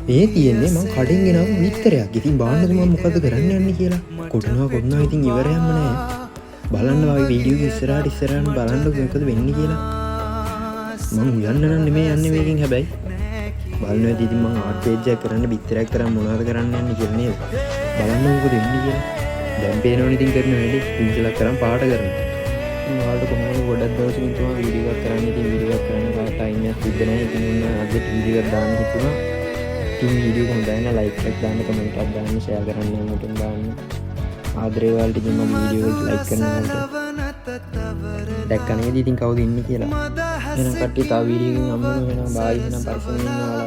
මේ තියෙන්නේ මං කඩින් ගෙනාව විතරයක්. ඉතින් බලන්නද මම මොකද කරන්න යන්නේ කියලා. කොටනවා ඉතින් ඉවරයක්ම නෑ. බලන්න වගේ වීඩියෝ එක ඉස්සරහට බලන්න මොකද වෙන්නේ කියලා. මං උයන්න නම් නෙමෙයි යන්නේ මේකෙන් හැබැයි. බලන්න ඇති ඉතින් මං ආර්ට් පේජ් එකක් කරන්න බිත්තරයක් කරන් මොනවද කරන්න යන්නේ කියලා නේද. බලන්න මොකද වෙන්නේ කියලා. දැන් පේනවනේ ඉතින් කරන වැඩේ. පින්සලක් කරන් පාට කරනවා. ඔයාලට කොහොමද ගොඩක් දවසකින් තමයි වීඩියෝ එකක් කරන්න ඉතින් වීඩියෝ එකක් කරන්න කාට ටයිම් එකක් තිබ්බ නැහැ. ඉතින් ඔන්න අද වීඩියෝ එකක් දාන්න හිතුණා. ඉතින් වීඩියෝ එක හොඳයි නම් ලයික් එකක් දාන්න, කමෙන්ට් එකක් දාන්න, ෂෙයා කරන්න හැමෝටම දාන්න. ආදරේ ඔයාලට ඉතින් මගේ වීඩියෝ එක ලයික් කරනවාට දැක්ක නේද ඉතින් කවුද ඉන්නේ කියලා. එහෙනම් කට්ටිය තව වීඩියෝ එකකින් හම්බ වෙනවා. බායි එහෙනම් පස්සෙන් ඉන්නවා.